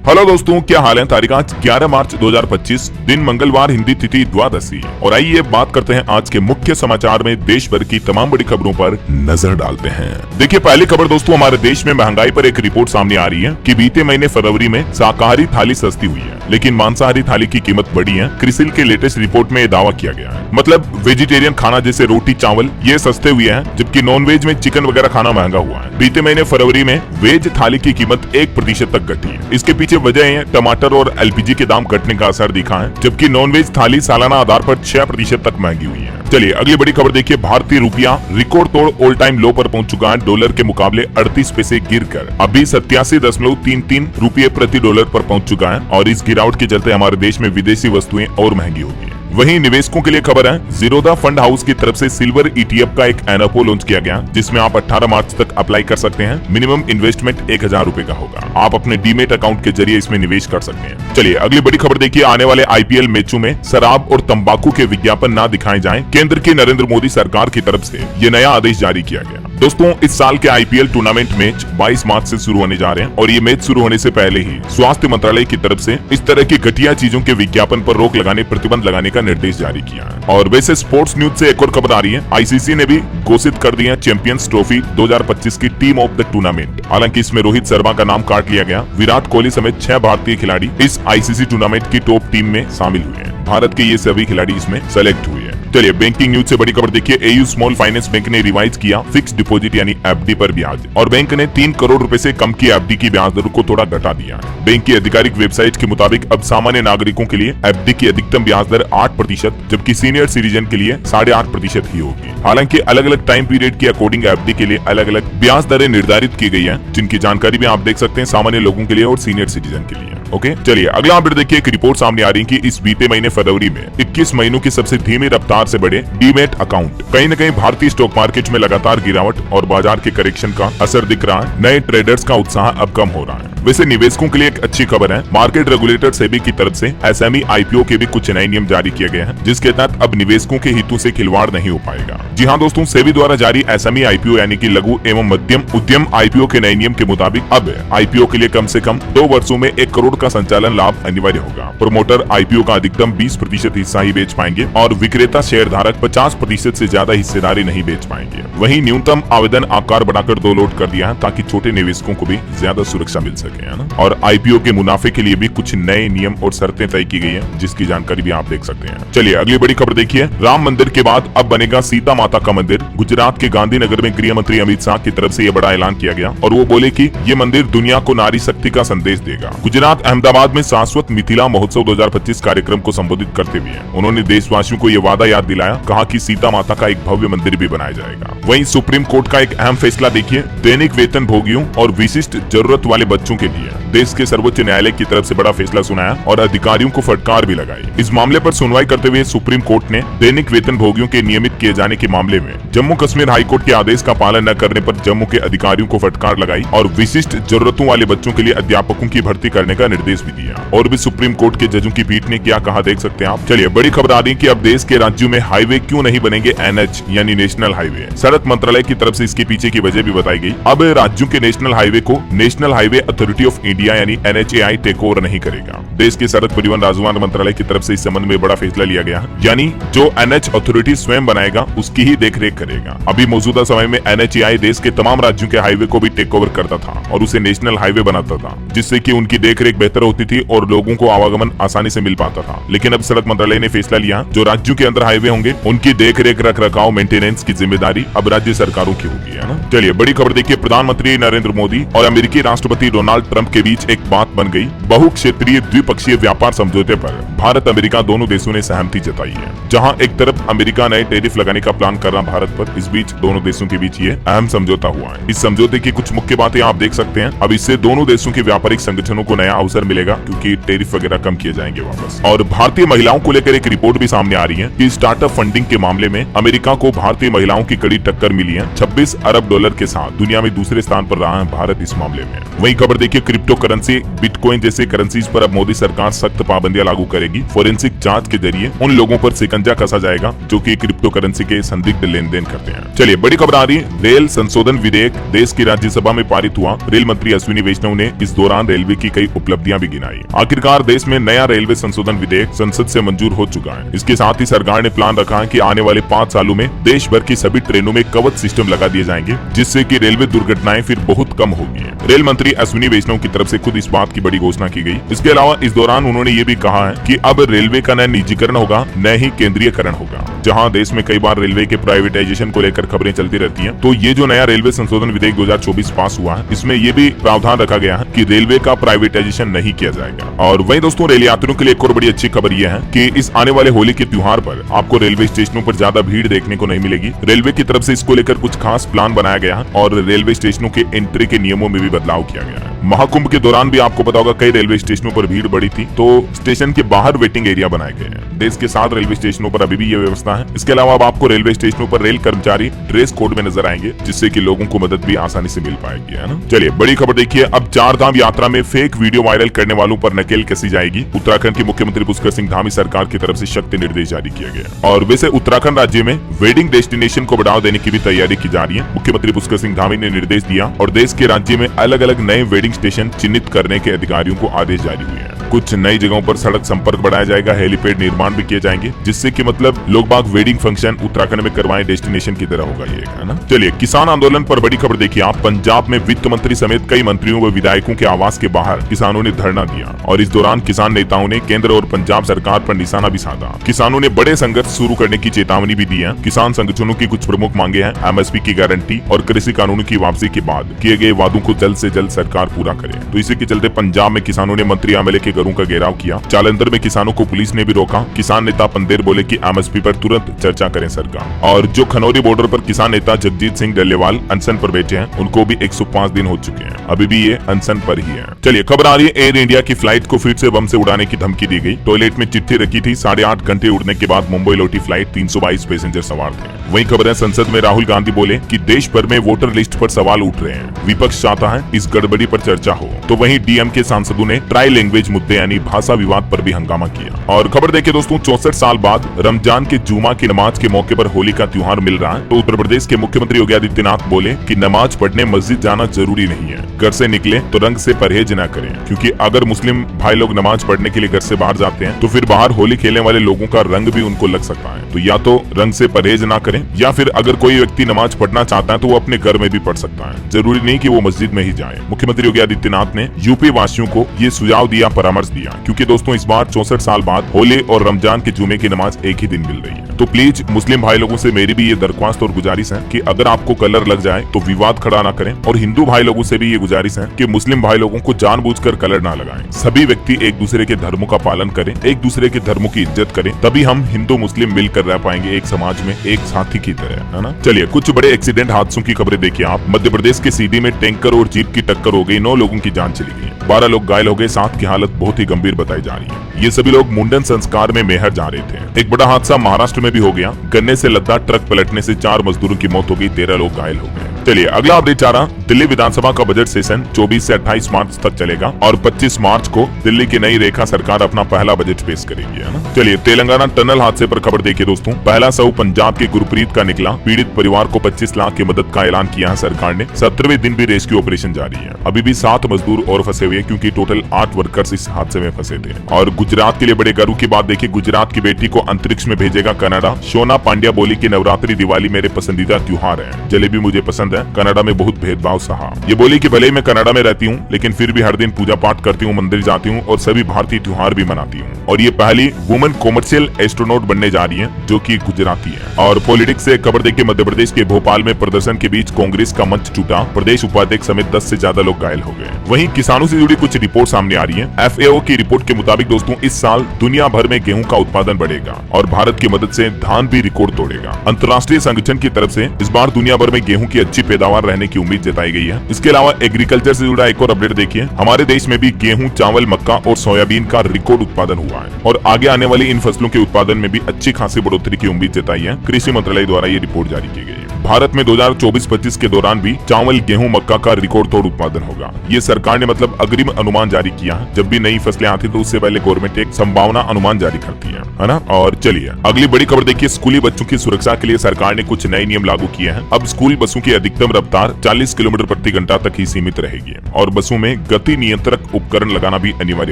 Hello दोस्तों, क्या हाल है। तारीख आज 11 मार्च 2025, दिन मंगलवार, हिंदी तिथि द्वादशी। और आइए बात करते हैं आज के मुख्य समाचार में देश भर की तमाम बड़ी खबरों पर नजर डालते हैं। देखिए, पहली खबर दोस्तों, हमारे देश में महंगाई पर एक रिपोर्ट सामने आ रही है कि बीते महीने फरवरी में शाकाहारी थाली सस्ती हुई है, लेकिन मांसाहारी थाली की कीमत बढ़ी है। क्रिसिल के लेटेस्ट रिपोर्ट में दावा किया गया है, मतलब वेजिटेरियन खाना जैसे रोटी चावल ये सस्ते हुए हैं, जबकि नॉन वेज में चिकन वगैरह खाना महंगा हुआ है। बीते महीने फरवरी में वेज थाली की कीमत 1% तक घटी है। इसके पीछे वजह है टमाटर और एलपीजी के दाम घटने का असर दिखा है, जबकि नॉन वेज थाली सालाना आधार पर 6% तक महंगी हुई है। चलिए अगली बड़ी खबर देखिए। भारतीय रुपया रिकॉर्ड तोड़ ऑल टाइम लो पर पहुंच चुका है। डॉलर के मुकाबले 38 पैसे गिरकर अभी 87.33 रुपये प्रति डॉलर पर पहुंच चुका है। और इस गिरावट के चलते हमारे देश में विदेशी वस्तुएं और महंगी होगी। वहीं निवेशकों के लिए खबर है, जीरोधा फंड हाउस की तरफ से सिल्वर ईटीएफ का एक एनएफओ लॉन्च किया गया, जिसमें आप 18 मार्च तक अप्लाई कर सकते हैं। मिनिमम इन्वेस्टमेंट 1000 रुपए का होगा। आप अपने डीमेट अकाउंट के जरिए इसमें निवेश कर सकते हैं। चलिए अगली बड़ी खबर देखिए। आने वाले आईपीएल मैचों में शराब और तंबाकू के विज्ञापन न दिखाए जाएं। केंद्र की नरेंद्र मोदी सरकार की तरफ से ये नया आदेश जारी किया गया। दोस्तों, इस साल के आईपीएल टूर्नामेंट मैच 22 मार्च से शुरू होने जा रहे हैं और ये मैच शुरू होने से पहले ही स्वास्थ्य मंत्रालय की तरफ से इस तरह की घटिया चीजों के विज्ञापन पर रोक लगाने, प्रतिबंध लगाने का निर्देश जारी किया है। और वैसे स्पोर्ट्स न्यूज से एक और खबर आ रही है। आईसीसी ने भी घोषित कर दिया चैंपियंस ट्रॉफी 2025 की टीम ऑफ द टूर्नामेंट। हालांकि इसमें रोहित शर्मा का नाम काट लिया गया। विराट कोहली समेत 6 भारतीय खिलाड़ी इस आईसीसी टूर्नामेंट की टॉप टीम में शामिल हुए हैं। भारत के ये सभी खिलाड़ी इसमें सेलेक्ट हुए हैं। चलिए बैंकिंग न्यूज से बड़ी खबर देखिए। एयू स्मॉल फाइनेंस बैंक ने रिवाइज किया फिक्स डिपॉजिट यानी एफडी पर ब्याज, और बैंक ने 3 करोड़ रुपए से कम की एफडी की ब्याज दर को थोड़ा घटा दिया। बैंक की आधिकारिक वेबसाइट के मुताबिक अब सामान्य नागरिकों के लिए एफडी की अधिकतम ब्याज दर 8%, जबकि सीनियर सिटीजन के लिए 8.5% ही होगी। हालांकि अलग अलग टाइम पीरियड के अकॉर्डिंग एफडी के लिए अलग अलग ब्याज दरें निर्धारित की गई है, जिनकी जानकारी भी आप देख सकते हैं सामान्य लोगों के लिए और सीनियर सिटीजन के लिए। ओके, चलिए अगला अपडेट देखिए। एक रिपोर्ट सामने आ रही है कि इस बीते महीने फरवरी में 21 महीनों की सबसे धीमी रफ्तार से बढ़े डीमेट अकाउंट। कहीं न कहीं भारतीय स्टॉक मार्केट में लगातार गिरावट और बाजार के करेक्शन का असर दिख रहा है। नए ट्रेडर्स का उत्साह अब कम हो रहा है। वैसे निवेशकों के लिए एक अच्छी खबर है। मार्केट रेगुलेटर सेबी की तरफ से एसएमई आईपीओ के भी कुछ नए नियम जारी किए गए हैं, जिसके तहत अब निवेशकों के हितों से खिलवाड़ नहीं हो पाएगा। जी हाँ दोस्तों, सेबी द्वारा जारी एसएमई आईपीओ यानी कि लघु एवं मध्यम उद्यम आईपीओ के नए नियम के मुताबिक अब आईपीओ के लिए कम से कम 2 वर्षों में 1 करोड़ का संचालन लाभ अनिवार्य होगा। प्रमोटर आईपीओ का अधिकतम 20% हिस्सा ही बेच पाएंगे और विक्रेता शेयर धारक 50% से ज्यादा हिस्सेदारी नहीं बेच पाएंगे। वहीं न्यूनतम आवेदन आकार बढ़ाकर 2 लोड कर दिया है, ताकि छोटे निवेशकों को भी ज्यादा सुरक्षा मिल सके, है ना। और आईपीओ के मुनाफे के लिए भी कुछ नए नियम और शर्तें तय की गई है, जिसकी जानकारी भी आप देख सकते हैं। चलिए अगली बड़ी खबर देखिए। राम मंदिर के बाद अब बनेगा सीता माता का मंदिर। गुजरात के गांधीनगर में गृह मंत्री अमित शाह की तरफ से यह बड़ा ऐलान किया गया और वो बोले कि ये मंदिर दुनिया को नारी शक्ति का संदेश देगा। गुजरात अहमदाबाद में शाश्वत मिथिला महोत्सव 2025 कार्यक्रम को संबोधित करते हुए उन्होंने देशवासियों को ये वादा याद दिलाया, कहा कि सीता माता का एक भव्य मंदिर भी बनाया जाएगा। वहीं सुप्रीम कोर्ट का एक अहम फैसला देखिए। दैनिक वेतन भोगियों और विशिष्ट जरूरत वाले बच्चों के लिए देश के सर्वोच्च न्यायालय की तरफ से बड़ा फैसला सुनाया और अधिकारियों को फटकार भी लगाई। इस मामले पर सुनवाई करते हुए सुप्रीम कोर्ट ने दैनिक वेतन भोगियों के नियमित किए जाने के मामले में जम्मू कश्मीर हाईकोर्ट के आदेश का पालन न करने पर जम्मू के अधिकारियों को फटकार लगाई और विशिष्ट जरूरतों वाले बच्चों के लिए अध्यापकों की भर्ती करने का निर्देश भी दिया। और भी सुप्रीम कोर्ट के जजों की पीठ ने क्या कहा देख सकते हैं आप। चलिए बड़ी खबर आ रही है कि अब देश के राज्यों में हाईवे क्यों नहीं बनेंगे एनएच यानी नेशनल हाईवे। सड़क मंत्रालय की तरफ से इसके पीछे की वजह भी बताई गई। अब राज्यों के नेशनल हाईवे को national highway authority of India यानी एनएचएआई टेक ओवर नहीं करेगा। देश के सड़क परिवहन राजमार्ग मंत्रालय की तरफ से इस संबंध में बड़ा फैसला लिया गया, यानी जो एनएच अथॉरिटी स्वयं बनाएगा उसकी ही देखरेख करेगा। अभी मौजूदा समय में एनएचएआई देश के तमाम राज्यों के हाईवे को भी टेक ओवर करता था और उसे नेशनल हाईवे बनाता था, जिससे कि उनकी देखरेख बेहतर होती थी और लोगों को आवागमन आसानी से मिल पाता था। लेकिन अब सड़क मंत्रालय ने फैसला लिया, जो राज्यों के अंदर हाईवे होंगे उनकी देखरेख रख रखाव मेंटेनेंस की जिम्मेदारी अब राज्य सरकारों की होगी, है ना। चलिए बड़ी खबर देखिए। प्रधानमंत्री नरेंद्र मोदी और अमेरिकी राष्ट्रपति डोनाल्ड ट्रंप के बीच एक बात बन गई। बहुक्षेत्रीय द्विपक्षीय व्यापार समझौते पर भारत अमेरिका दोनों देशों ने सहमति जताई है। जहां एक तरफ अमेरिका नए टैरिफ लगाने का प्लान कर रहा भारत पर, इस बीच दोनों देशों के बीच ये अहम समझौता हुआ है। इस समझौते की कुछ मुख्य बातें आप देख सकते हैं। अब इससे दोनों देशों के व्यापारिक संगठनों को नया अवसर मिलेगा, क्योंकि टैरिफ वगैरह कम किए जाएंगे वापस। और भारतीय महिलाओं को लेकर एक रिपोर्ट भी सामने आ रही है कि स्टार्टअप फंडिंग के मामले में अमेरिका को भारतीय महिलाओं की कड़ी टक्कर मिली है। 26 अरब डॉलर के साथ दुनिया में दूसरे स्थान पर रहा है भारत इस मामले में। वही खबर देखिए। क्रिप्टो करेंसी बिटकॉइन जैसे करेंसीज पर अब मोदी सरकार सख्त पाबंदियां लागू करेगी। फोरेंसिक जांच के जरिए उन लोगों पर शिकंजा कसा जाएगा जो कि क्रिप्टो करेंसी के संदिग्ध लेन देन करते हैं। चलिए बड़ी खबर आ रही है, रेल संशोधन विधेयक देश की राज्यसभा में पारित हुआ। रेल मंत्री अश्विनी वैष्णव ने इस दौरान रेलवे की कई उपलब्धियां भी गिनाई। आखिरकार देश में नया रेलवे संशोधन विधेयक संसद से मंजूर हो चुका है। इसके साथ ही सरकार ने प्लान रखा है कि आने वाले 5 सालों में देश भर की सभी ट्रेनों में कवच सिस्टम लगा दिए जाएंगे, जिससे कि रेलवे दुर्घटनाएं फिर बहुत कम होगी। रेल मंत्री अश्विनी वैष्णव की तरफ से खुद इस बात की बड़ी घोषणा की गई। इसके अलावा इस दौरान उन्होंने ये भी कहा है कि अब रेलवे का न निजीकरण होगा न ही केंद्रीयकरण होगा। जहां देश में कई बार रेलवे के प्राइवेटाइजेशन को लेकर खबरें चलती रहती हैं, तो ये जो नया रेलवे संशोधन विधेयक 2024 पास हुआ है, इसमें ये भी प्रावधान रखा गया है कि रेलवे का प्राइवेटाइजेशन नहीं किया जाएगा। और वहीं दोस्तों रेल यात्रियों के लिए एक और बड़ी अच्छी खबर यह है कि इस आने वाले होली के त्योहार पर आपको रेलवे स्टेशनों पर ज्यादा भीड़ देखने को नहीं मिलेगी। रेलवे की तरफ से इसको लेकर कुछ खास प्लान बनाया गया है और रेलवे स्टेशनों के एंट्री के नियमों में भी बदलाव किया गया है। महाकुंभ के दौरान भी आपको पता होगा कई रेलवे स्टेशनों पर भीड़ बढ़ी थी, तो स्टेशन के बाहर वेटिंग एरिया बनाए गए हैं। देश के 7 रेलवे स्टेशनों पर अभी भी ये व्यवस्था है। इसके अलावा अब आपको रेलवे स्टेशनों पर रेल कर्मचारी ड्रेस कोड में नजर आएंगे, जिससे कि लोगों को मदद भी आसानी से मिल पाएगी, है ना। चलिए बड़ी खबर देखिए, अब 4 धाम यात्रा में फेक वीडियो वायरल करने वालों पर नकेल कसी जाएगी। उत्तराखंड के मुख्यमंत्री पुष्कर सिंह धामी सरकार की तरफ से सख्त निर्देश जारी किया गया। और वैसे उत्तराखंड राज्य में वेडिंग डेस्टिनेशन को बढ़ावा देने की भी तैयारी की जा रही है। मुख्यमंत्री पुष्कर सिंह धामी ने निर्देश दिया और देश के राज्य में अलग अलग नए वेडिंग स्टेशन चिन्हित करने के अधिकारियों को आदेश जारी हुए हैं। कुछ नई जगहों पर सड़क संपर्क बढ़ाया जाएगा, हेलीपैड निर्माण भी किए जाएंगे, जिससे कि मतलब लोग बाग वेडिंग फंक्शन उत्तराखंड में करवाएं, डेस्टिनेशन की तरह होगा ये, है ना। चलिए किसान आंदोलन पर बड़ी खबर देखिए आप। पंजाब में वित्त मंत्री समेत कई मंत्रियों व विधायकों के आवास के बाहर किसानों ने धरना दिया और इस दौरान किसान नेताओं ने केंद्र और पंजाब सरकार पर निशाना भी साधा। किसानों ने बड़े संघर्ष शुरू करने की चेतावनी भी दी है। किसान संगठनों की कुछ प्रमुख मांगे हैं एमएसपी की गारंटी और कृषि कानूनों की वापसी के बाद किए गए वादों को जल्द से जल्द सरकार पूरा करे। तो इसी के चलते पंजाब में किसानों ने मंत्री एमएलए के घरों का घेराव किया। जालंधर में किसानों को पुलिस ने भी रोका। किसान नेता पंदेर बोले कि एमएसपी पर तुरंत चर्चा करें सरकार। और जो खनौरी बॉर्डर पर किसान नेता जगजीत सिंह डल्लेवाल अनशन पर बैठे हैं, उनको भी 105 दिन हो चुके हैं, अभी भी ये अनशन पर ही है। चलिए खबर आ रही है, एयर इंडिया की फ्लाइट को फिर से बम से उड़ाने की धमकी दी गई। टॉयलेट में चिट्ठी रखी थी। 8.5 घंटे उड़ने के बाद मुंबई लौटी फ्लाइट, 322 पैसेंजर सवार थे। वहीं खबर है, संसद में राहुल गांधी बोले कि देश भर में वोटर लिस्ट पर सवाल उठ रहे हैं, विपक्ष चाहता है इस गड़बड़ी पर चर्चा हो। तो वहीं डीएम के सांसदों ने ट्राई लैंग्वेज मुद्दे यानी भाषा विवाद पर भी हंगामा किया। और खबर देखिए दोस्तों, 64 साल बाद रमजान के जुमा की नमाज के मौके पर होली का त्योहार मिल रहा है। तो उत्तर प्रदेश के मुख्यमंत्री योगी आदित्यनाथ बोले कि नमाज पढ़ने मस्जिद जाना जरूरी नहीं है, घर से निकले तो रंग से परहेज न करें, क्योंकि अगर मुस्लिम भाई लोग नमाज पढ़ने के लिए घर से बाहर जाते हैं तो फिर बाहर होली खेलने वाले लोगों का रंग भी उनको लग सकता है। तो या तो रंग से परहेज ना करें, या फिर अगर कोई व्यक्ति नमाज पढ़ना चाहता है तो वो अपने घर में भी पढ़ सकता है, जरूरी नहीं कि वो मस्जिद में ही जाए। मुख्यमंत्री योगी आदित्यनाथ ने यूपी वासियों को ये सुझाव दिया, परामर्श दिया, क्योंकि दोस्तों इस बार 64 साल बाद होली और रमजान के जुमे की नमाज एक ही दिन मिल रही है। तो प्लीज मुस्लिम भाई लोगों से मेरी भी ये दरख्वास्त और गुजारिश है कि अगर आपको कलर लग जाए तो विवाद खड़ा ना करें। और हिंदू भाई लोगों से भी ये गुजारिश है कि मुस्लिम भाई लोगों को जानबूझकर कलर ना लगाएं। सभी व्यक्ति एक दूसरे के धर्मों का पालन करें, एक दूसरे के धर्मों की इज्जत करें, तभी हम हिंदू मुस्लिम मिलकर रह पाएंगे एक समाज में, एक साथी की तरह, है ना। चलिए कुछ बड़े एक्सीडेंट हादसों की खबरें देखिए आप। मध्य प्रदेश के सीधी में टैंकर और जीप की टक्कर हो गई, 9 लोगों की जान चली गई, 12 लोग घायल हो गए, 7 की हालत बहुत ही गंभीर बताई जा रही है। ये सभी लोग मुंडन संस्कार में मेहर जा रहे थे। एक बड़ा हादसा महाराष्ट्र में भी हो गया। गन्ने से लदा ट्रक पलटने से 4 मजदूरों की मौत हो गई, 13 लोग घायल हो गए। चलिए अगला अपडेट आ रहा, दिल्ली विधानसभा का बजट सेशन 24 से 28 मार्च तक चलेगा और 25 मार्च को दिल्ली की नई रेखा सरकार अपना पहला बजट पेश करेगी, है ना। चलिए तेलंगाना टनल हादसे पर खबर देखिए दोस्तों। पहला शव पंजाब के गुरप्रीत का निकला। पीड़ित परिवार को 25 लाख की मदद का ऐलान किया है सरकार ने। 17वें दिन भी रेस्क्यू ऑपरेशन जारी है। अभी भी 7 मजदूर और फंसे हुए, क्योंकि टोटल 8 वर्कर्स इस हादसे में फंसे थे। और गुजरात के लिए बड़े गर्व की बात देखिए, गुजरात की बेटी को अंतरिक्ष में भेजेगा कनाडा। शोना पांड्या बोली कि नवरात्रि दिवाली मेरे पसंदीदा त्योहार है, जलेबी मुझे पसंद है, कनाडा में बहुत भेदभाव सहा। ये बोली कि भले ही मैं कनाडा में रहती हूँ, लेकिन फिर भी हर दिन पूजा पाठ करती हूँ, मंदिर जाती हूँ और सभी भारतीय त्योहार भी मनाती हूँ। और ये पहली वुमेन कॉमर्शियल एस्ट्रोनॉट बनने जा रही है, जो कि गुजराती है। और पॉलिटिक्स से खबर देखिए, मध्य प्रदेश के भोपाल में प्रदर्शन के बीच कांग्रेस का मंच टूटा। प्रदेश उपाध्यक्ष समेत 10 से ज्यादा लोग घायल हो गए। वहीं किसानों से जुड़ी कुछ रिपोर्ट सामने आ रही है। FAO की रिपोर्ट के मुताबिक दोस्तों इस साल दुनिया भर में गेहूं का उत्पादन बढ़ेगा और भारत की मदद से धान भी रिकॉर्ड तोड़ेगा। अंतर्राष्ट्रीय संगठन की तरफ से इस बार दुनिया भर में गेहूं की अच्छी पैदावार रहने की उम्मीद जताई गई है। इसके अलावा एग्रीकल्चर से जुड़ा एक और अपडेट देखिए, हमारे देश में भी गेहूं, चावल, मक्का और सोयाबीन का रिकॉर्ड उत्पादन हुआ है और आगे आने वाली इन फसलों के उत्पादन में भी अच्छी खासी बढ़ोतरी की उम्मीद जताई है। कृषि मंत्रालय द्वारा ये रिपोर्ट जारी की गई है। भारत में 2024-25 के दौरान भी चावल, गेहूं, मक्का का रिकॉर्ड तोड़ उत्पादन होगा। ये सरकार ने मतलब अग्रिम अनुमान जारी किया है। जब भी नई फसलें आती तो उससे पहले गवर्नमेंट एक संभावना अनुमान जारी करती है ना। और चलिए अगली बड़ी खबर देखिए, स्कूली बच्चों की सुरक्षा के लिए सरकार ने कुछ नए नियम लागू किए हैं। अब स्कूल बसों की अधिकतम रफ्तार 40 किलोमीटर प्रति घंटा तक ही सीमित रहेगी और बसों में गति नियंत्रक उपकरण लगाना भी अनिवार्य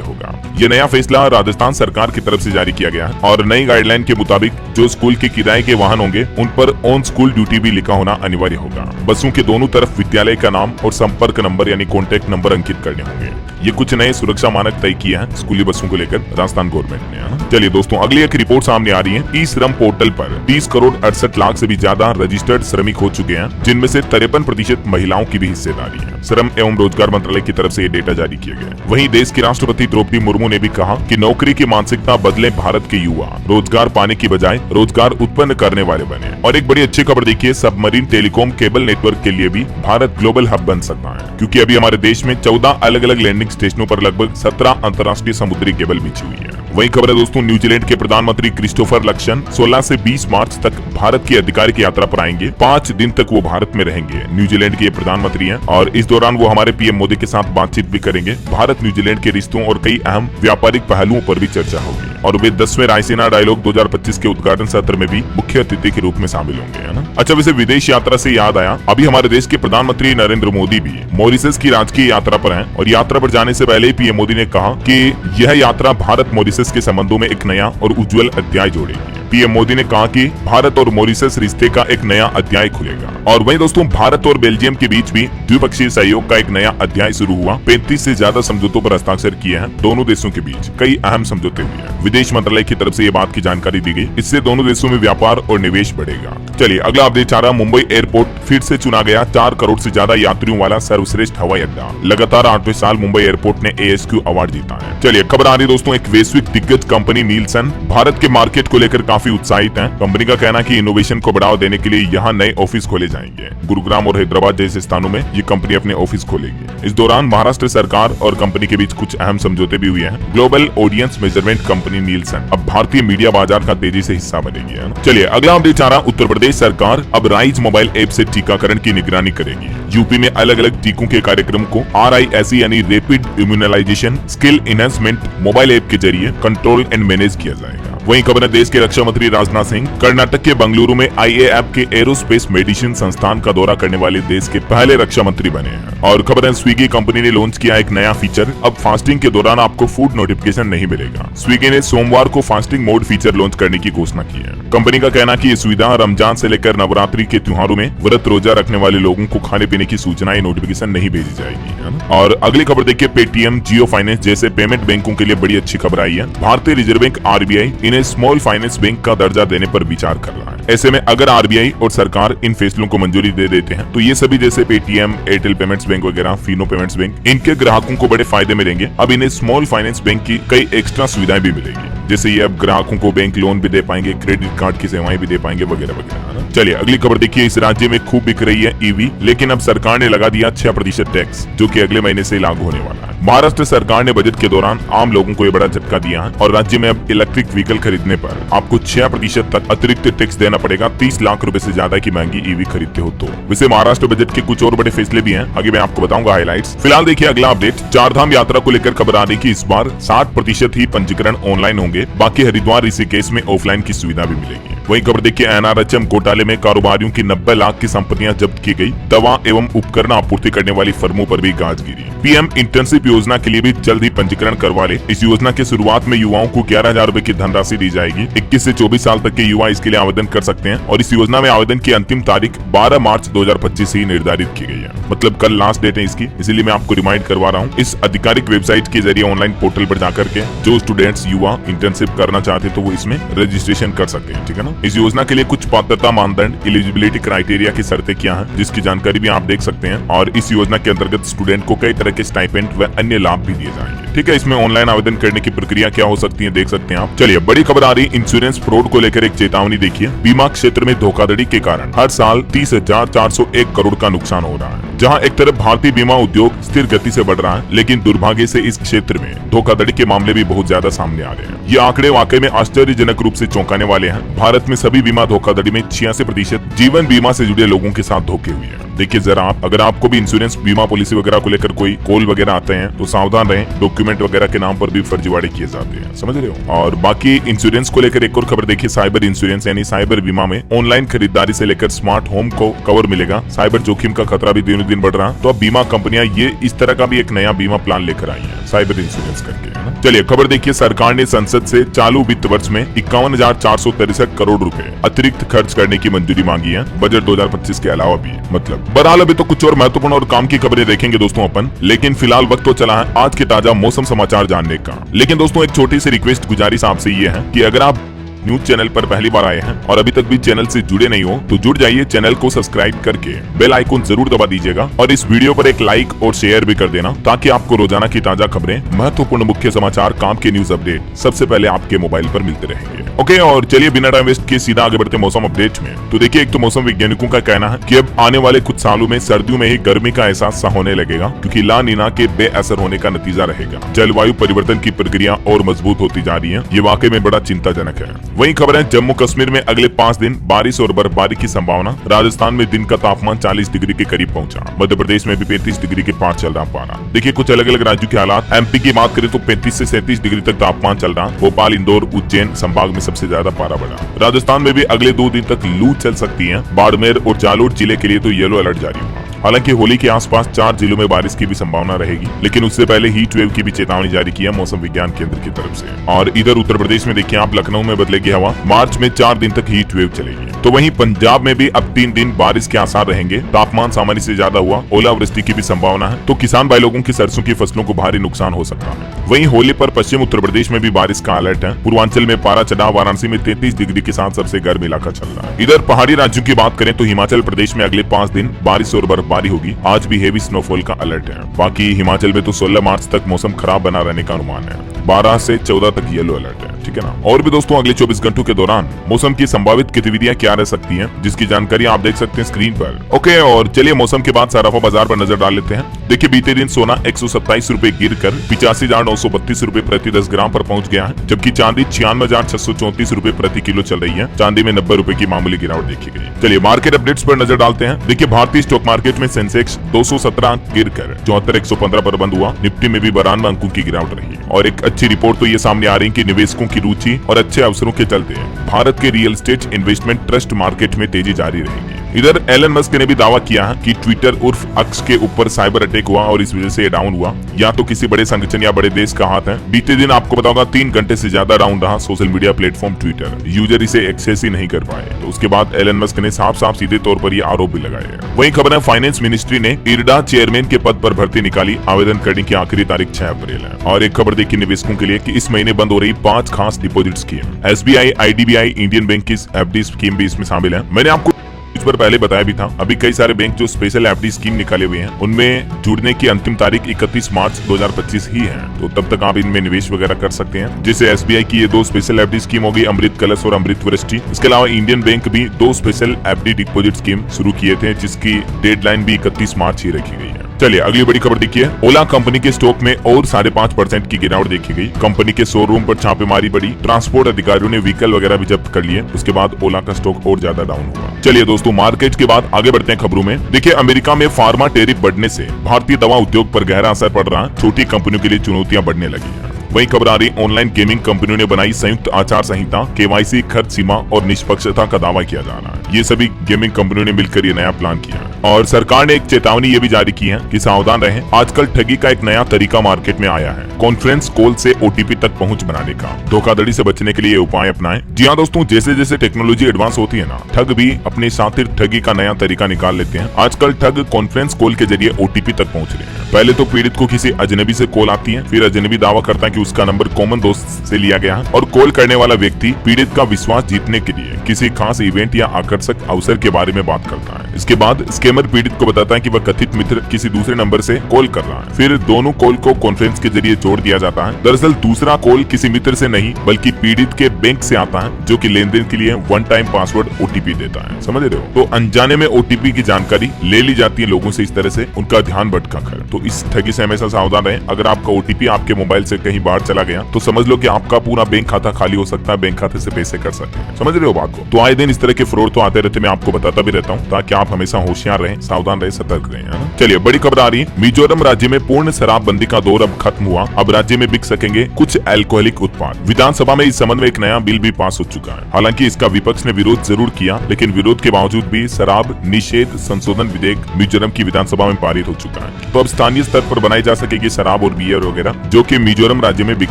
होगा। ये नया फैसला राजस्थान सरकार की तरफ से जारी किया गया है और नई गाइडलाइन के मुताबिक जो स्कूल के किराए के वाहन होंगे उन पर ऑन स्कूल ड्यूटी भी लिखा होना अनिवार्य होगा। बसों के दोनों तरफ विद्यालय का नाम और संपर्क नंबर यानी कॉन्टैक्ट नंबर अंकित करने होंगे। ये कुछ नए सुरक्षा मानक तय किए हैं स्कूली बसों को लेकर राजस्थान गवर्नमेंट ने। चलिए दोस्तों, अगली एक रिपोर्ट सामने आ रही है। ई श्रम पोर्टल पर 30 करोड़ 68 लाख से भी ज्यादा रजिस्टर्ड श्रमिक हो चुके हैं, जिनमें से 53% महिलाओं की भी हिस्सेदारी है। श्रम एवं रोजगार मंत्रालय की तरफ से ये डेटा जारी किया गया है। वहीं देश की राष्ट्रपति द्रौपदी मुर्मू ने भी कहा कि नौकरी की मानसिकता बदले, भारत के युवा रोजगार पाने की बजाय रोजगार उत्पन्न करने वाले बने। और एक बड़ी अच्छी खबर देखिए, सबमरीन टेलीकॉम केबल नेटवर्क के लिए भी भारत ग्लोबल हब बन सकता है, क्योंकि अभी हमारे देश में 14 अलग अलग लैंडिंग स्टेशनों पर लगभग 17 अंतर्राष्ट्रीय समुद्री केबल बिछी हुई है। वही खबर है दोस्तों, न्यूजीलैंड के प्रधानमंत्री क्रिस्टोफर लक्सन 16 से 20 मार्च तक भारत की आधिकारिक यात्रा पर आएंगे। 5 दिन तक वो भारत में रहेंगे। न्यूजीलैंड के प्रधानमंत्री हैं और इस दौरान वो हमारे पीएम मोदी के साथ बातचीत भी करेंगे। भारत न्यूजीलैंड के रिश्तों और कई अहम व्यापारिक पहलुओं पर भी चर्चा होगी और वे 10वें रायसीना डायलॉग 2025 के उद्घाटन सत्र में भी मुख्य अतिथि के रूप में शामिल होंगे, है ना। अच्छा, वैसे विदेश यात्रा से याद आया, अभी हमारे देश के प्रधानमंत्री नरेंद्र मोदी भी मॉरिशस की राजकीय यात्रा पर हैं और यात्रा पर जाने से पहले पीएम मोदी ने कहा कि यह यात्रा भारत मॉरिशस के संबंधों में एक नया और उज्जवल अध्याय जोड़ेगी। पीएम मोदी ने कहा कि भारत और मॉरिशस रिश्ते का एक नया अध्याय खुलेगा। और वहीं दोस्तों, भारत और बेल्जियम के बीच भी द्विपक्षीय सहयोग का एक नया अध्याय शुरू हुआ। 35 से ज्यादा समझौतों पर हस्ताक्षर किए हैं। दोनों देशों के बीच कई अहम समझौते हुए हैं। विदेश मंत्रालय की तरफ से ये बात की जानकारी दी गई। इससे दोनों देशों में व्यापार और निवेश बढ़ेगा। चलिए अगला अपडेट आ रहा, मुंबई एयरपोर्ट फिर से चुना गया 4 करोड़ से ज्यादा यात्रियों वाला सर्वश्रेष्ठ हवाई अड्डा। लगातार 8वें साल मुंबई एयरपोर्ट ने ASQ अवार्ड जीता है। चलिए खबर आ रही दोस्तों, एक वैश्विक दिग्गज कंपनी नीलसन भारत के मार्केट को लेकर काफी उत्साहित है। कंपनी का कहना है कि इनोवेशन को बढ़ावा देने के लिए यहाँ नए ऑफिस खोले जाएंगे। गुरुग्राम और हैदराबाद जैसे स्थानों में ये कंपनी अपने ऑफिस खोलेगी। इस दौरान महाराष्ट्र सरकार और कंपनी के बीच कुछ अहम समझौते भी हुए हैं। Global audience measurement company Nielsen अब भारतीय मीडिया बाजार का तेजी से हिस्सा बनेगी, है ना। चलिए अगला अपडेट आ रहा, उत्तर प्रदेश सरकार अब राइज मोबाइल ऐप से टीकाकरण की निगरानी करेगी। यूपी में अलग अलग टीकों के कार्यक्रम को RISE यानी rapid immunization skill enhancement mobile app के जरिए कंट्रोल एंड मैनेज किया जाएगा। वहीं खबर है, देश के रक्षा मंत्री राजनाथ सिंह कर्नाटक के बंगलुरु में IAF के एरोस्पेस मेडिसिन संस्थान का दौरा करने वाले देश के पहले रक्षा मंत्री बने हैं। और खबर है, स्विगी कंपनी ने लॉन्च किया एक नया फीचर। अब फास्टिंग के दौरान आपको फूड नोटिफिकेशन नहीं मिलेगा। स्विगी ने सोमवार को फास्टिंग मोड फीचर लॉन्च करने की घोषणा की है। कंपनी का कहना कि ये सुविधा रमजान से लेकर नवरात्रि के त्योहारों में व्रत रोजा रखने वाले लोगों को खाने पीने की सूचनाएं नोटिफिकेशन नहीं भेजी जाएगी, है ना। और अगली खबर देखिए, पेटीएम, जियो फाइनेंस जैसे पेमेंट बैंकों के लिए बड़ी अच्छी खबर आई है। भारतीय रिजर्व बैंक RBI इन्हें स्मॉल फाइनेंस बैंक का दर्जा देने पर विचार कर रहा है। ऐसे में अगर RBI और सरकार इन फैसलों को मंजूरी दे देते हैं तो ये सभी जैसे पेटीएम, एयरटेल पेमेंट्स बैंक वगैरह, फिनो पेमेंट्स बैंक, इनके ग्राहकों को बड़े फायदे मिलेंगे। अब इन्हें स्मॉल फाइनेंस बैंक की कई एक्स्ट्रा सुविधाएं भी मिलेगी, जैसे ये अब ग्राहकों को बैंक लोन भी दे पाएंगे, क्रेडिट कार्ड की सेवाएं भी दे पाएंगे वगैरह वगैरह। चलिए अगली खबर देखिए, इस राज्य में खूब बिक रही है EV, लेकिन अब सरकार ने लगा दिया 6% टैक्स, जो कि अगले महीने से लागू होने वाला है। महाराष्ट्र सरकार ने बजट के दौरान आम लोगों को ये बड़ा झटका दिया है और राज्य में अब इलेक्ट्रिक व्हीकल खरीदने पर आपको 6% तक अतिरिक्त टैक्स देना पड़ेगा। 30 लाख रुपए से ज्यादा की महंगी EV खरीदते हो तो। वैसे महाराष्ट्र बजट के कुछ और बड़े फैसले भी हैं, आगे मैं आपको बताऊंगा हाइलाइट्स। फिलहाल देखिए अगला अपडेट, चारधाम यात्रा को लेकर खबर आ रही कि इस बार 60% ही पंजीकरण ऑनलाइन होंगे, बाकी हरिद्वार ऋषिकेश में ऑफलाइन की सुविधा भी मिलेगी। वहीं खबर देखिए, NRHM घोटाले में कारोबारियों की 90 लाख की संपत्तियां जब्त की गई। दवा एवं उपकरण आपूर्ति करने वाली फर्मों पर भी गाज गिरी। PM इंटर्नशिप योजना के लिए भी जल्द ही पंजीकरण करवा ले। इस योजना के शुरुआत में युवाओं को 11,000 रुपए की धनराशि दी जाएगी। 21 से 24 साल तक के युवा इसके लिए आवेदन कर सकते हैं और इस योजना में आवेदन की अंतिम तारीख 12 मार्च 2025 ही निर्धारित की गई है। मतलब कल लास्ट डेट है इसकी, इसीलिए मैं आपको रिमाइंड करवा रहा हूँ। इस आधिकारिक वेबसाइट के जरिए ऑनलाइन पोर्टल पर जाकर के जो स्टूडेंट्स युवा इंटर्नशिप करना चाहते तो वो इसमें रजिस्ट्रेशन कर सकते हैं, ठीक है ना। दोस्तों, इस योजना के लिए कुछ पात्रता मानदंड, एलिजिबिलिटी क्राइटेरिया की शर्तें क्या हैं, जिसकी जानकारी भी आप देख सकते हैं। और इस योजना के अंतर्गत स्टूडेंट को कई तरह के स्टाइपेंड व अन्य लाभ भी दिए जाएंगे। ठीक है, इसमें ऑनलाइन आवेदन करने की प्रक्रिया क्या हो सकती है, देख सकते हैं आप। चलिए, बड़ी खबर आ रही इंश्योरेंस फ्रॉड को लेकर एक चेतावनी देखिए। बीमा क्षेत्र में धोखाधड़ी के कारण हर साल 30,401 करोड़ का नुकसान हो रहा है। जहां एक तरफ भारतीय बीमा उद्योग स्थिर गति से बढ़ रहा है, लेकिन दुर्भाग्य से इस क्षेत्र में धोखाधड़ी के मामले भी बहुत ज्यादा सामने आ रहे हैं। ये आंकड़े वाकई में आश्चर्यजनक रूप से चौंकाने वाले हैं। भारत में सभी बीमा धोखाधड़ी में 86% जीवन बीमा से जुड़े लोगों के साथ धोखे हुए हैं। देखिए जरा आप, अगर आपको भी इंश्योरेंस बीमा पॉलिसी वगैरह को लेकर कोई कॉल वगैरह आते हैं तो सावधान रहें। डॉक्यूमेंट वगैरह के नाम पर भी फर्जीवाड़े किए जाते हैं, समझ रहे हो। और बाकी इंश्योरेंस को लेकर एक और खबर देखिए, साइबर इंश्योरेंस यानी साइबर बीमा में ऑनलाइन खरीदारी से लेकर स्मार्ट होम को कवर मिलेगा। साइबर जोखिम का खतरा भी दिनों दिन बढ़ रहा है, तो अब बीमा कंपनियां ये इस तरह का भी एक नया बीमा प्लान लेकर आई है, साइबर इंश्योरेंस करके, है ना। चलिए खबर देखिए, सरकार ने संसद से चालू वित्त वर्ष में 51,463 करोड़ रुपए अतिरिक्त खर्च करने की मंजूरी मांगी है, बजट 2025 के अलावा भी। मतलब बहरहाल अभी तो कुछ और महत्वपूर्ण और काम की खबरें देखेंगे दोस्तों अपन, लेकिन फिलहाल वक्त तो चला है आज के ताजा मौसम समाचार जानने का। लेकिन दोस्तों एक छोटी सी रिक्वेस्ट गुजारिश आपसे ये है कि अगर आप न्यूज चैनल पर पहली बार आए हैं और अभी तक भी चैनल से जुड़े नहीं हो तो जुड़ जाइए, चैनल को सब्सक्राइब करके बेल आइकन जरूर दबा दीजिएगा और इस वीडियो पर एक लाइक और शेयर भी कर देना, ताकि आपको रोजाना की ताजा खबरें, महत्वपूर्ण मुख्य समाचार, काम के न्यूज अपडेट सबसे पहले आपके मोबाइल पर मिलते रहेंगे। ओके, और चलिए बिना टाइम वेस्ट किए सीधा आगे बढ़ते मौसम अपडेट में। तो देखिए, एक तो मौसम वैज्ञानिकों का कहना है कि अब आने वाले कुछ सालों में सर्दियों में ही गर्मी का एहसास सा होने लगेगा, क्योंकि ला नीना के बेअसर होने का नतीजा रहेगा। जलवायु परिवर्तन की प्रक्रिया और मजबूत होती जा रही है, ये वाकई में बड़ा चिंताजनक है। वही खबर है, जम्मू कश्मीर में अगले 5 दिन बारिश और बर्फबारी की संभावना। राजस्थान में दिन का तापमान 40 डिग्री के करीब पहुंचा। मध्य प्रदेश में भी 35 डिग्री के पार चल रहा पारा। देखिए कुछ अलग अलग राज्यों के हालात। एमपी की बात करें तो 35 से 37 डिग्री तक तापमान चल रहा। भोपाल, इंदौर, उज्जैन संभाग में सबसे ज्यादा पारा बढ़ा। राजस्थान में भी अगले 2 दिन तक लू चल सकती है। बाड़मेर और जालोर जिले के लिए तो येलो अलर्ट जारी हुआ। हालांकि होली के आसपास 4 जिलों में बारिश की भी संभावना रहेगी, लेकिन उससे पहले हीट वेव की भी चेतावनी जारी की है मौसम विज्ञान केंद्र की तरफ से। और इधर उत्तर प्रदेश में देखिए आप, लखनऊ में बदलेगी हवा। मार्च में 4 दिन तक हीट वेव चलेगी। तो वहीं पंजाब में भी अब 3 दिन बारिश के आसार रहेंगे। तापमान सामान्य से ज्यादा हुआ। ओलावृष्टि की भी संभावना है, तो किसान भाई लोगों की सरसों की फसलों को भारी नुकसान हो सकता है। वहीं होली पर पश्चिम उत्तर प्रदेश में भी बारिश का अलर्ट है। पूर्वांचल में पारा चढ़ा। वाराणसी में 33 डिग्री के साथ सबसे गर्म इलाका चल रहा है। इधर पहाड़ी राज्यों की बात करें तो हिमाचल प्रदेश में अगले 5 दिन बारिश और बर्फबारी होगी। आज भी हेवी स्नोफॉल का अलर्ट है। बाकी हिमाचल में तो 16 मार्च तक मौसम खराब बना रहने का अनुमान है। 12 से 14 तक येलो अलर्ट है, ठीक है ना। और भी दोस्तों अगले 24 घंटों के दौरान मौसम की संभावित गतिविधियां क्या रह सकती हैं, जिसकी जानकारी आप देख सकते हैं स्क्रीन पर। ओके, और चलिए मौसम के बाद सराफा बाजार पर नजर डाल लेते हैं। देखिए बीते दिन सोना 127 रुपए गिर कर 85,932 रुपए प्रति 10 ग्राम पर पहुंच गया है, जबकि चांदी 96,634 रुपए प्रति किलो चल रही है। चांदी में 90 रुपए की मामूली गिरावट देखी गई। चलिए मार्केट अपडेट्स पर नजर डालते हैं। देखिए भारतीय स्टॉक मार्केट में सेंसेक्स 217 अंक गिर कर 74,115 पर बंद हुआ। निफ्टी में भी 92 अंकों की गिरावट रही। और एक अच्छी रिपोर्ट तो ये सामने आ रही है कि निवेशकों की रुचि और अच्छे अवसरों के चलते भारत के real estate investment trust market में तेजी जारी रहेगी। इधर एलन मस्क ने भी दावा किया है कि ट्विटर उर्फ एक्स के ऊपर साइबर अटैक हुआ और इस वजह से ये डाउन हुआ। या तो किसी बड़े संगठन या बड़े देश का हाथ है। बीते दिन आपको बताऊंगा 3 घंटे से ज्यादा डाउन रहा social media platform Twitter. User इसे एक्सेस ही नहीं कर पाए। तो उसके बाद एलन मस्क ने साफ साफ सीधे तौर पर ये आरोप भी लगाए। वही खबर है, फाइनेंस मिनिस्ट्री ने इरडा चेयरमैन के पद पर भर्ती निकाली। आवेदन करने की आखिरी तारीख 6 अप्रैल है। और एक खबर देखी निवेशकों के लिए कि इस महीने बंद हो रही 5 खास deposit scheme. SBI, IDBI, Indian bank की FD स्कीम भी इसमें शामिल है। मैंने आपको इस पर पहले बताया भी था। अभी कई सारे बैंक जो स्पेशल FD स्कीम निकाले हुए हैं, उनमें जुड़ने की अंतिम तारीख 31 मार्च 2025 ही है। तो तब तक आप इनमें निवेश वगैरह कर सकते हैं। जैसे SBI की ये 2 स्पेशल FD स्कीम होगी, अमृत कलश और अमृत वृष्टि। इसके अलावा इंडियन बैंक भी 2 स्पेशल FD डिपोजिट स्कीम शुरू किए थे, जिसकी डेडलाइन भी 31 मार्च ही रखी गई है। चलिए अगली बड़ी खबर देखिए। ओला कंपनी के स्टॉक में और 5.5% की गिरावट देखी गई। कंपनी के शोरूम पर छापेमारी बढ़ी। ट्रांसपोर्ट अधिकारियों ने व्हीकल वगैरह भी जब्त कर लिए। उसके बाद ओला का स्टॉक और ज्यादा डाउन हुआ। चलिए दोस्तों मार्केट के बाद आगे बढ़ते हैं खबरों में। देखिए अमेरिका में फार्मा टैरिफ बढ़ने से भारतीय दवा उद्योग पर गहरा असर पड़ रहा है। छोटी कंपनियों के लिए चुनौतियां बढ़ने लगी है। वही खबर आ रही, ऑनलाइन गेमिंग कंपनियों ने बनाई संयुक्त आचार संहिता। KYC, खर्च सीमा और निष्पक्षता का दावा किया जा रहा है। ये सभी गेमिंग कंपनियों ने मिलकर ये नया प्लान किया है। और सरकार ने एक चेतावनी ये भी जारी की है कि सावधान रहें। आजकल ठगी का एक नया तरीका मार्केट में आया है, कॉन्फ्रेंस कॉल से OTP तक पहुंच बनाने का। धोखाधड़ी से बचने के लिए उपाय अपनाएं। जी हाँ दोस्तों, जैसे जैसे टेक्नोलॉजी एडवांस होती है ना, ठग भी अपने साथ ठगी का नया तरीका निकाल लेते हैं। आजकल ठग कॉन्फ्रेंस कॉल के जरिए OTP तक पहुंच रहे हैं। पहले तो पीड़ित को किसी अजनबी से कॉल आती है, फिर अजनबी दावा करता है कि उसका नंबर कॉमन दोस्त से लिया गया है और कॉल करने वाला व्यक्ति पीड़ित का विश्वास जीतने के लिए किसी खास इवेंट या आकर्षक अवसर के बारे में बात करता है। इसके बाद स्कैमर पीड़ित को बताता है कि वह कथित मित्र किसी दूसरे नंबर से कॉल कर रहा है। फिर दोनों कॉल को कॉन्फ्रेंस के जरिए जोड़ दिया जाता है। दरअसल दूसरा कॉल किसी मित्र से नहीं बल्कि पीड़ित के बैंक से आता है, जो कि लेनदेन के लिए वन टाइम पासवर्ड OTP देता है। समझ रहे हो? तो अनजाने में OTP की जानकारी ले ली जाती है लोगों से, इस तरह से उनका ध्यान भटका कर। तो इस ठगी से हमेशा सावधान रहें। अगर आपका OTP आपके मोबाइल से कहीं बाहर चला गया तो समझ लो कि आपका पूरा बैंक खाता खाली हो सकता है, बैंक खाते से पैसे कट सकते हैं। समझ रहे हो बात को? तो आए दिन इस तरह के फ्रॉड तो आते रहते, मैं आपको बताता भी रहता हूँ ताकि आप हमेशा होशियार रहें, सावधान रहें, सतर्क रहें, है ना? चलिए बड़ी खबर आ रही है। मिजोरम राज्य में पूर्ण शराबबंदी का दौर अब खत्म हुआ। अब राज्य में बिक सकेंगे कुछ अल्कोहलिक उत्पाद। विधानसभा में इस संबंध में एक नया बिल भी पास हो चुका है। हालांकि इसका विपक्ष ने विरोध जरूर किया, लेकिन विरोध के बावजूद भी शराब निषेध संशोधन विधेयक मिजोरम की विधानसभा में पारित हो चुका है। तो अब स्थानीय स्तर पर बनाई जा सकेगी शराब और बियर वगैरह, जो कि मिजोरम राज्य में बिक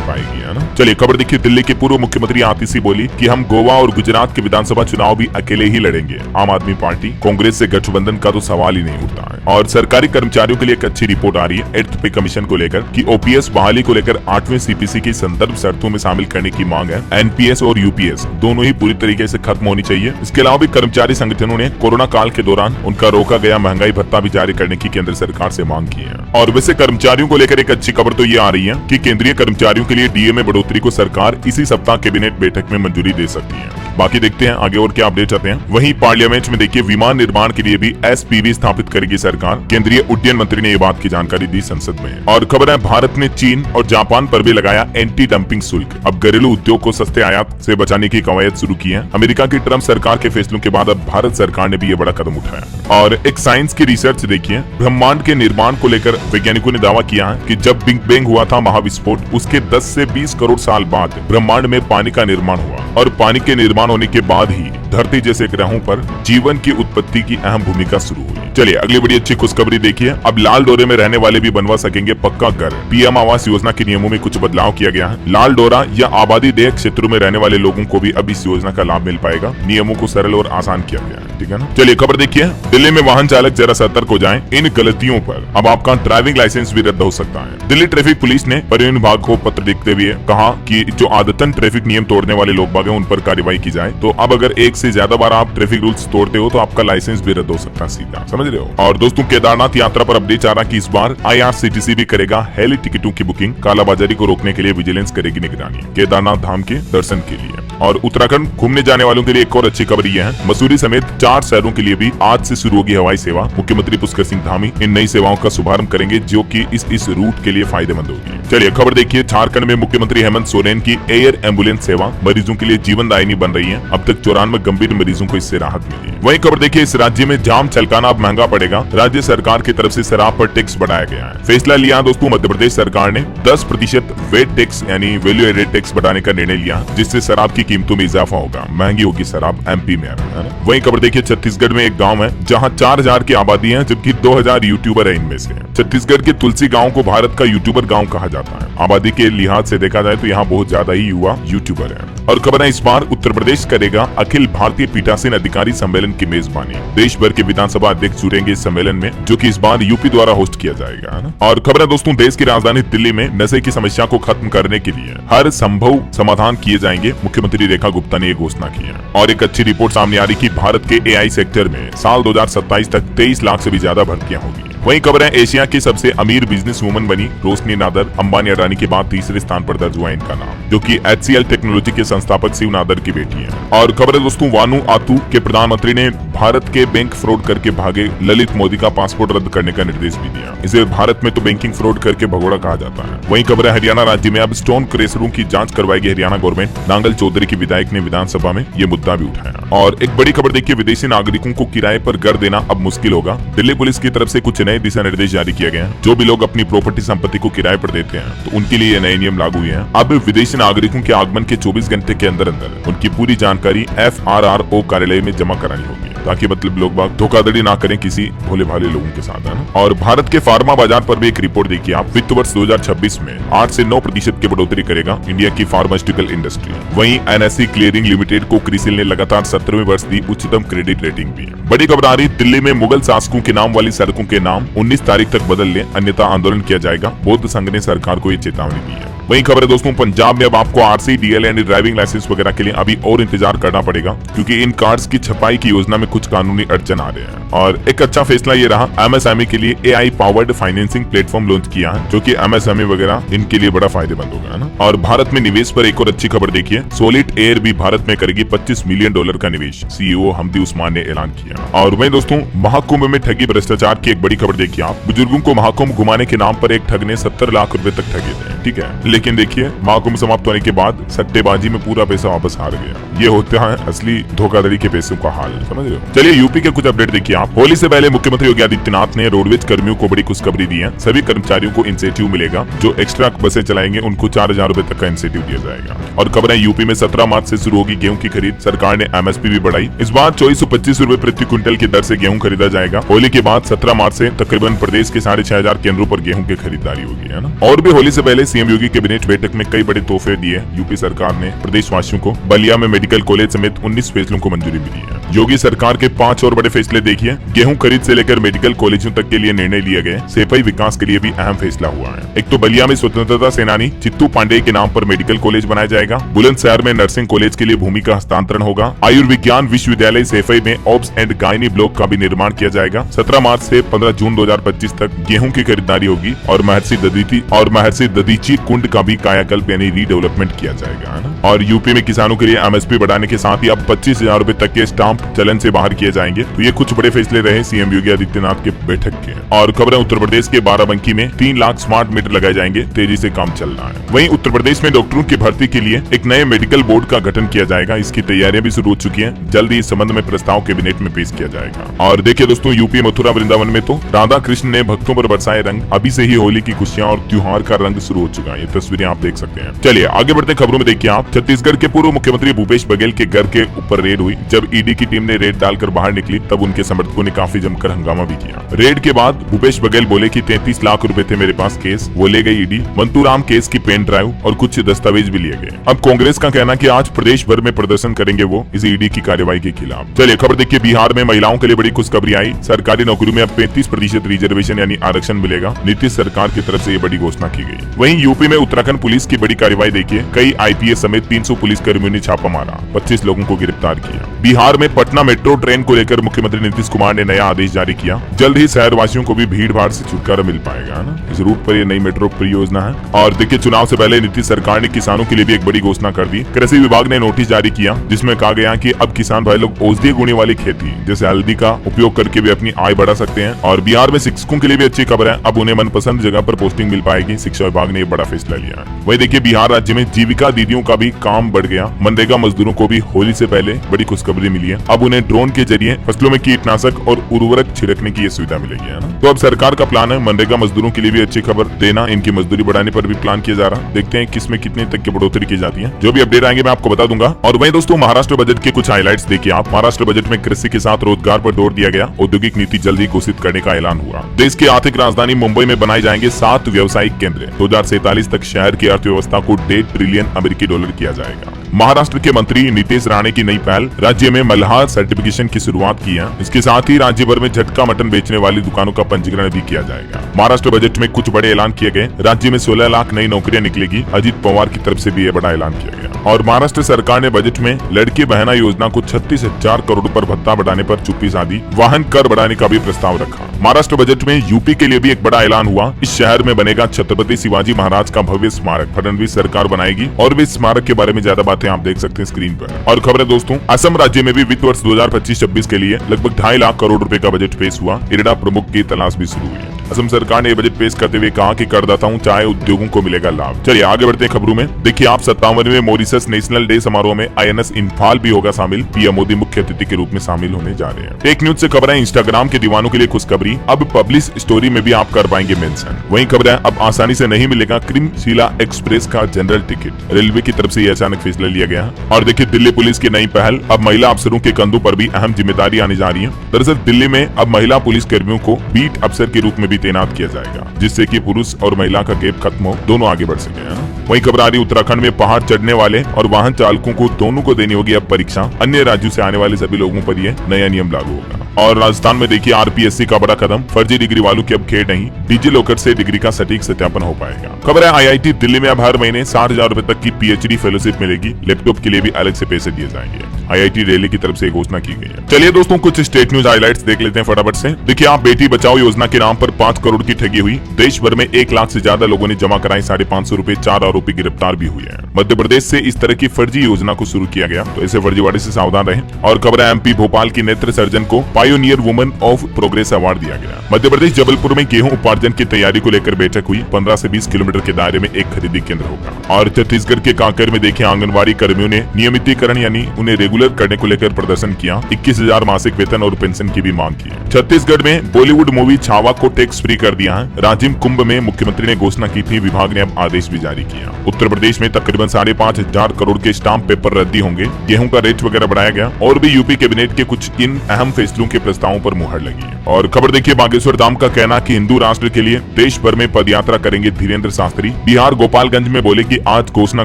पाएगी, है ना? चलिए खबर देखिए। दिल्ली के पूर्व मुख्यमंत्री आतिशी बोली कि हम गोवा और गुजरात के विधानसभा चुनाव भी अकेले ही लड़ेंगे। आम आदमी पार्टी कांग्रेस से गठबंधन का तो सवाल ही नहीं उठता है। और सरकारी कर्मचारियों के लिए एक अच्छी रिपोर्ट आ रही है 8th पे कमीशन को लेकर कि OPS बहाली को लेकर 8वें CPC की संदर्भ शर्तों में शामिल करने की मांग है। NPS और UPS दोनों ही पूरी तरीके से खत्म होनी चाहिए। इसके अलावा भी कर्मचारी संगठनों ने कोरोना काल के दौरान उनका रोका गया महंगाई भत्ता भी जारी करने की केंद्र सरकार से मांग की है। और वैसे कर्मचारियों को लेकर एक अच्छी खबर तो ये आ रही है कि केंद्रीय कर्मचारियों के लिए DA में बढ़ोतरी को सरकार इसी सप्ताह कैबिनेट बैठक में मंजूरी दे सकती है। बाकी देखते हैं आगे और क्या अपडेट आते हैं। वहीं पार्लियामेंट में देखिए विमान निर्माण के लिए भी SPV स्थापित करेगी सरकार। केंद्रीय उड्डयन मंत्री ने ये बात की जानकारी दी संसद में। और खबर है भारत ने चीन और जापान पर भी लगाया एंटी डंपिंग शुल्क। अब घरेलू उद्योग को सस्ते आयात से बचाने की कवायद शुरू की है। अमेरिका की ट्रम्प सरकार के फैसलों के बाद अब भारत सरकार ने भी ये बड़ा कदम उठाया। और एक साइंस की रिसर्च देखिए, ब्रह्मांड के निर्माण को लेकर वैज्ञानिकों ने दावा किया है कि जब बिग बैंग हुआ था महाविस्फोट, उसके 10 से 20 करोड़ साल बाद ब्रह्मांड में पानी का निर्माण हुआ और पानी के निर्माण होने के बाद ही धरती जैसे ग्रहों पर जीवन की उत्पत्ति की अहम भूमिका शुरू हुई। चलिए अगली बड़ी अच्छी खुशखबरी देखिए। अब लाल डोरे में रहने वाले भी बनवा सकेंगे पक्का घर। PM आवास योजना के नियमों में कुछ बदलाव किया गया है। लाल डोरा या आबादी देह क्षेत्रों में रहने वाले लोगों को भी अब इस योजना का लाभ मिल पाएगा। नियमों को सरल और आसान किया गया है, ठीक है ना? चलिए खबर देखिए। दिल्ली में वाहन चालक जरा सतर्क हो जाएं, इन गलतियों पर अब आपका ड्राइविंग लाइसेंस भी रद्द हो सकता है। दिल्ली ट्रैफिक पुलिस ने परिवहन विभाग को पत्र लिखते हुए कहा कि जो आदतन ट्रैफिक नियम तोड़ने वाले लोग बाग हैं उन पर कार्रवाई की जाए। तो अब अगर एक से ज्यादा बार आप ट्रैफिक रूल्स तोड़ते हो तो आपका लाइसेंस भी रद्द हो सकता है सीधा। समझ रहे हो? और दोस्तों केदारनाथ यात्रा पर अपडेट आ रहा कि इस बार IRCTC भी करेगा हेली टिकटों की बुकिंग। कालाबाजारी को रोकने के लिए विजिलेंस करेगी निगरानी केदारनाथ धाम के दर्शन के लिए। और उत्तराखंड घूमने जाने वालों के लिए एक और अच्छी खबर यह है, मसूरी समेत 4 शहरों के लिए भी आज से शुरू होगी हवाई सेवा। मुख्यमंत्री पुष्कर सिंह धामी इन नई सेवाओं का शुभारंभ करेंगे, जो कि इस रूट के लिए फायदेमंद होगी। चलिए खबर देखिए। झारखंड में मुख्यमंत्री हेमंत सोरेन की एयर एम्बुलेंस सेवा मरीजों के लिए जीवनदायिनी बन रही है। अब तक 94 गंभीर मरीजों को इससे राहत मिली है। वहीं खबर देखिए, इस राज्य में जाम छलकाना अब महंगा पड़ेगा। राज्य सरकार की तरफ से शराब पर टैक्स बढ़ाया गया है। फैसला लिया दोस्तों मध्य प्रदेश सरकार ने 10% वेट टैक्स यानी वैल्यू एडेड टैक्स बढ़ाने का निर्णय लिया, जिससे शराब की कीमतों में इजाफा होगा, महंगी होगी शराब MP में, है ना? वहीं खबर देखिए, छत्तीसगढ़ में एक गांव है जहां 4000 की आबादी है, जबकि 2000 यूट्यूबर है इनमें से। छत्तीसगढ़ के तुलसी गांव को भारत का यूट्यूबर गांव कहा जाता है। आबादी के लिहाज से देखा जाए तो यहाँ बहुत ज्यादा ही युवा यूट्यूबर है। और खबर है, इस बार उत्तर प्रदेश करेगा अखिल भारतीय पीठासीन अधिकारी सम्मेलन की मेजबानी। देश भर के विधानसभा अध्यक्ष जुड़ेंगे इस सम्मेलन में, जो कि इस बार यूपी द्वारा होस्ट किया जाएगा, है ना? और खबर है दोस्तों, देश की राजधानी दिल्ली में नशे की समस्या को खत्म करने के लिए हर संभव समाधान किए जाएंगे। मुख्यमंत्री रेखा गुप्ता ने ये घोषणा की है। और एक अच्छी रिपोर्ट सामने आ रही कि भारत के AI सेक्टर में साल 2027 तक 23 लाख से भी ज्यादा भर्तियां होगी। वहीं खबर है, एशिया की सबसे अमीर बिजनेस वुमन बनी रोशनी नादर। अंबानी अडानी के बाद तीसरे स्थान पर दर्ज हुआ इनका नाम, जो कि HCL टेक्नोलॉजी के संस्थापक शिव नादर की बेटी है। और खबर है दोस्तों, वानुआतु के प्रधानमंत्री ने भारत के बैंक फ्रॉड करके भागे ललित मोदी का पासपोर्ट रद्द करने का निर्देश भी दिया। इसे भारत में तो बैंकिंग फ्रॉड करके भगोड़ा कहा जाता है। वहीं खबर है, हरियाणा राज्य में अब स्टोन क्रेशरों की जांच करवाएगी हरियाणा गवर्नमेंट। नांगल चौधरी की विधायक ने विधानसभा में ये मुद्दा भी उठाया। और एक बड़ी खबर देखिए, विदेशी नागरिकों को किराए पर घर देना अब मुश्किल होगा। दिल्ली पुलिस की तरफ से कुछ नए दिशा निर्देश जारी किया गया है। जो भी लोग अपनी प्रॉपर्टी संपत्ति को किराए पर देते हैं तो उनके लिए नए नियम लागू हुए हैं। अब विदेशी नागरिकों के आगमन के 24 घंटे के अंदर उनकी पूरी जानकारी FRRO कार्यालय में जमा करानी होगी, ताकि मतलब लोग बाग धोखाधड़ी ना करें किसी भोले भाले लोगों के साथ, है ना? और भारत के फार्मा बाजार पर भी एक रिपोर्ट देखिए आप। वित्त वर्ष 2026 में 8 से 9% की बढ़ोतरी करेगा इंडिया की फार्मास्यूटिकल इंडस्ट्री। वहीं NSE क्लियरिंग लिमिटेड को क्रिसिल ने लगातार 17वें वर्ष दी उच्चतम क्रेडिट रेटिंग भी है। बड़ी खबर आ रही, दिल्ली में मुगल शासकों के नाम वाली सड़कों के नाम 19 तारीख तक बदल ले, अन्यथा आंदोलन किया जाएगा। बौद्ध संघ ने सरकार को ये चेतावनी दी है। वही खबर है दोस्तों, पंजाब में अब आपको आरसी, डीएल यानी ड्राइविंग लाइसेंस वगैरह के लिए अभी और इंतजार करना पड़ेगा, क्योंकि इन कार्ड्स की छपाई की योजना में कुछ कानूनी अड़चन आ रहे हैं। और एक अच्छा फैसला ये रहा, एमएसएमई के लिए AI powered financing platform launch किया है, जो कि एमएसएमई वगैरह इनके लिए बड़ा फायदेमंद होगा ना। और भारत में निवेश पर एक और अच्छी खबर देखिए, सॉलिड एयर भी भारत में करेगी $25 मिलियन का निवेश, सीईओ हमदी उस्मान ने ऐलान किया। और वहीं दोस्तों, महाकुंभ में ठगी भ्रष्टाचार की एक बड़ी खबर देखिए आप, बुजुर्गों को महाकुंभ घुमाने के नाम पर एक ठग ने 70 लाख रुपए तक ठगे थे, ठीक है। लेकिन देखिए, महाकुंभ समाप्त होने के बाद सट्टेबाजी में पूरा पैसा वापस हार गया। ये होता है असली धोखाधड़ी के पैसों का हाल, समझ रहे हो। चलिए यूपी के कुछ अपडेट देखिए आप। होली से पहले मुख्यमंत्री योगी आदित्यनाथ ने रोडवेज कर्मियों को बड़ी खुशखबरी दी है। सभी कर्मचारियों को इंसेंटिव मिलेगा, जो एक्स्ट्रा बसें चलाएंगे उनको 4000 रुपए तक का इंसेंटिव दिया जाएगा। और खबर है, यूपी में 17 मार्च से शुरू होगी गेहूं की खरीद, सरकार ने एमएसपी भी बढ़ाई। इस बार 2425 रुपए प्रति क्विंटल की दर से गेहूं खरीदा जाएगा। होली के बाद 17 मार्च से तकरीबन प्रदेश के 6500 केंद्रों पर गेहूं की खरीदारी होगी, है ना। और भी होली से पहले सीएम योगी कैबिनेट बैठक में कई बड़े तोहफे दिए यूपी सरकार ने प्रदेशवासियों को। बलिया में मेडिकल कॉलेज समेत 19 फैसलों को मंजूरी मिली है। योगी सरकार के 5 और बड़े फैसले देखिए, गेहूं खरीद से लेकर मेडिकल कॉलेजों तक के लिए निर्णय लिए गए। सेफई विकास के लिए भी अहम फैसला हुआ है। एक तो बलिया में स्वतंत्रता सेनानी चित्तू पांडेय के नाम पर मेडिकल कॉलेज बनाया जाएगा। बुलंदशहर में नर्सिंग कॉलेज के लिए भूमि का हस्तांतरण होगा। आयुर्विज्ञान विश्वविद्यालय सेफई में ऑब्स एंड गायनी ब्लॉक का भी निर्माण किया जाएगा। 17 मार्च से 15 जून 2025 तक गेहूं की खरीदारी होगी। और महर्षि दधीची कुंड का भी कायाकल्प यानी रीडेवलपमेंट किया जाएगा, है ना। और यूपी में किसानों के लिए एमएसपी बढ़ाने के साथ ही अब 25,000 रुपए तक के स्टाम्प चलन से बाहर किए जाएंगे। तो ये कुछ बड़े फैसले रहे सीएम योगी आदित्यनाथ के बैठक के। और खबर है, उत्तर प्रदेश के बाराबंकी में 3 लाख स्मार्ट मीटर लगाए जाएंगे, तेजी से काम चल रहा है। वहीं उत्तर प्रदेश में डॉक्टरों की भर्ती के लिए एक नए मेडिकल बोर्ड का गठन किया जाएगा। इसकी तैयारियां भी शुरू हो चुकी है। जल्द ही इस संबंध में प्रस्ताव कैबिनेट में पेश किया जाएगा। और देखिए दोस्तों, यूपी मथुरा वृंदावन में तो राधा कृष्ण ने भक्तों पर बरसाए रंग। अभी से ही होली की खुशियां और त्योहार का रंग शुरू हो चुका है। ये तस्वीरें आप देख सकते हैं। चलिए आगे बढ़ते खबरों में देखिए आप। छत्तीसगढ़ के पूर्व मुख्यमंत्री भूपेश बघेल के घर के ऊपर रेड हुई। जब ईडी की टीम ने रेड डालकर बाहर निकली, तब उनके समर्थकों ने काफी जमकर हंगामा भी किया। रेड के बाद भूपेश बघेल बोले कि 33 लाख रुपए थे मेरे पास केस, वो ले गई ईडी। मंतूराम केस की पेन ड्राइव और कुछ दस्तावेज भी लिए गए। अब कांग्रेस का कहना कि आज प्रदेश भर में प्रदर्शन करेंगे वो इस ईडी की कार्रवाई के खिलाफ। चलिए खबर देखिए, बिहार में महिलाओं के लिए बड़ी खुशखबरी आई। सरकारी नौकरी में अब 35% रिजर्वेशन यानी आरक्षण मिलेगा। नीतीश सरकार की तरफ से ये बड़ी घोषणा की गई। वहीं यूपी में उत्तराखंड पुलिस की बड़ी कार्रवाई देखिए, कई आईपीएस समेत 300 पुलिस कर्मियों ने छापा मारा, 25 लोगों को गिरफ्तार किया। बिहार में पटना मेट्रो ट्रेन को लेकर मुख्यमंत्री नीतीश कुमार ने नया आदेश जारी किया। जल्द ही शहरवासियों को भी भीड़ भाड़ से छुटकारा मिल पाएगा, है ना। इस रूट पर ये नई मेट्रो परियोजना है। और देखिए, चुनाव से पहले नीतीश सरकार ने किसानों के लिए भी एक बड़ी घोषणा कर दी। कृषि विभाग ने नोटिस जारी किया, जिसमें कहा गया कि अब किसान भाई लोग औषधीय गुणी वाली खेती जैसे हल्दी का उपयोग करके भी अपनी आय बढ़ा सकते हैं। और बिहार में शिक्षकों के लिए भी अच्छी खबर है, अब उन्हें मनपसंद जगह पर पोस्टिंग मिल पाएगी। शिक्षा विभाग ने बड़ा फैसला लिया है। वही देखिए, बिहार राज्य में जीविका दीदियों का भी काम बढ़ गया। मनरेगा मजदूरों को भी होली से पहले बड़ी खुशखबरी मिली है। अब उन्हें ड्रोन के जरिए फसलों में कीटनाशक और उर्वरक छिड़कने की ये सुविधा मिलेगी, है ना। तो अब सरकार का प्लान है मनरेगा मजदूरों के लिए भी अच्छी खबर देना। इनकी मजदूरी बढ़ाने पर भी प्लान किया जा रहा है। देखते हैं किसमें कितने तक की बढ़ोतरी की जाती है। जो भी अपडेट आएंगे मैं आपको बता दूंगा। और वहीं दोस्तों, महाराष्ट्र बजट के कुछ हाइलाइट्स देखिए आप। महाराष्ट्र बजट में कृषि के साथ रोजगार पर जोर दिया गया। औद्योगिक नीति जल्द ही घोषित करने का ऐलान हुआ। देश की आर्थिक राजधानी मुंबई में बनाए जाएंगे 7 व्यावसायिक केंद्र। 2047 तक शहर की अर्थव्यवस्था को $1.5 ट्रिलियन अमेरिकी डॉलर किया जाएगा। महाराष्ट्र के मंत्री नीतीश राणे की नई पहल, राज्य में मल्हार सर्टिफिकेशन की शुरुआत की है। इसके साथ ही राज्य भर में झटका मटन बेचने वाली दुकानों का पंजीकरण भी किया जाएगा। महाराष्ट्र बजट में कुछ बड़े ऐलान किए गए। राज्य में 16 लाख नई नौकरियां निकलेगी। अजित पवार की तरफ से भी यह बड़ा ऐलान किया गया। और महाराष्ट्र सरकार ने बजट में लड़की बहना योजना को 36,000 करोड़ पर भत्ता बढ़ाने पर चुप्पी साधी। वाहन कर बढ़ाने का भी प्रस्ताव रखा। महाराष्ट्र बजट में यूपी के लिए भी एक बड़ा ऐलान हुआ। इस शहर में बनेगा छत्रपति शिवाजी महाराज का भव्य स्मारक। फडणवीस सरकार बनाएगी। और भी स्मारक के बारे में ज्यादा बातें आप देख सकते हैं स्क्रीन पर। और खबर है दोस्तों, असम राज्य में भी वित्त वर्ष 2025-26 के लिए लगभग 2.5 लाख करोड़ रुपए का बजट पेश हुआ। इरडा प्रमुख की तलाश भी शुरू हुई है। असम सरकार ने बजट पेश करते हुए कहा कि करदाताओं चाहे उद्योगों को मिलेगा लाभ। चलिए आगे बढ़ते हैं खबरों में। देखिए आप 57वें मॉरिशस नेशनल डे समारोह में आईएनएस इंफाल भी होगा शामिल। पीएम मोदी मुख्य अतिथि के रूप में शामिल होने जा रहे हैं। टेक न्यूज से खबर है, इंस्टाग्राम के दीवानों के लिए खुशखबरी, अब पब्लिश स्टोरी में भी आप कर पाएंगे मेंशन। वहीं खबर है, अब आसानी से नहीं मिलेगा क्रीमशिला एक्सप्रेस का जनरल टिकट। रेलवे की तरफ से यह अचानक फैसला लिया गया। और देखिए दिल्ली पुलिस की नई पहल, अब महिला अफसरों के कंधों पर भी अहम जिम्मेदारी आने जा रही है। दरअसल दिल्ली में अब महिला पुलिस कर्मियों को बीट अफसर के रूप में भी तैनात किया जाएगा, जिससे कि पुरुष और महिला का गैप खत्म हो, दोनों आगे बढ़ सके। वहीं खबर आ रही, उत्तराखंड में पहाड़ चढ़ने वाले और वाहन चालकों को दोनों को देनी होगी अब परीक्षा। अन्य राज्यों से आने वाले सभी लोगों पर यह नया नियम लागू होगा। और राजस्थान में देखिए आरपीएससी का बड़ा कदम, फर्जी डिग्री वालों की अब खेड़ नहीं, डिजी लॉकर से डिग्री का सटीक सत्यापन हो पाएगा। खबर है आईआईटी दिल्ली में अब हर महीने 60,000 रुपए तक की पीएचडी फेलोशिप मिलेगी, लैपटॉप के लिए भी अलग से पैसे दिए जाएंगे। आईआईटी दिल्ली की तरफ से घोषणा की गई है। चलिए दोस्तों कुछ स्टेट न्यूज हाइलाइट्स देख लेते हैं फटाफट से। देखिए आप बेटी बचाओ योजना के नाम पर 5 करोड़ की ठगी हुई, देश भर में 1 लाख से ज्यादा लोगों ने जमा कराई 550 रुपए, 4 आरोपी गिरफ्तार भी हुए हैं। मध्य प्रदेश से इस तरह की फर्जी योजना को शुरू किया गया, तो ऐसे फर्जीवाड़े से सावधान रहें। और खबर है एमपी भोपाल की नेत्र सर्जन को pioneer woman of progress award दिया गया। मध्य प्रदेश जबलपुर में गेहूं उपार्जन की तैयारी को लेकर बैठक हुई, 15 से 20 किलोमीटर के दायरे में एक खरीदी केंद्र होगा। और छत्तीसगढ़ के कांकेर में देखिए आंगनबाड़ी कर्मियों ने नियमितीकरण यानी उन्हें रेगुलर करने को लेकर प्रदर्शन किया, 21,000 मासिक वेतन और पेंशन की भी मांग की। छत्तीसगढ़ में बॉलीवुड मूवी छावा को टैक्स फ्री कर दिया है। राजिम कुंभ में मुख्यमंत्री ने घोषणा की थी, विभाग ने अब आदेश भी जारी किया। उत्तर प्रदेश में तकरीबन 5,500 करोड़ के स्टाम्प पेपर रद्दी होंगे, गेहूं का रेट वगैरह बढ़ाया गया और भी यूपी कैबिनेट के कुछ इन अहम फैसलों के प्रस्तावों पर मुहर लगी है। और खबर देखिए बागेश्वर धाम का कहना कि हिंदू राष्ट्र के लिए देश भर में पदयात्रा करेंगे धीरेन्द्र शास्त्री। बिहार गोपालगंज में बोले कि आज घोषणा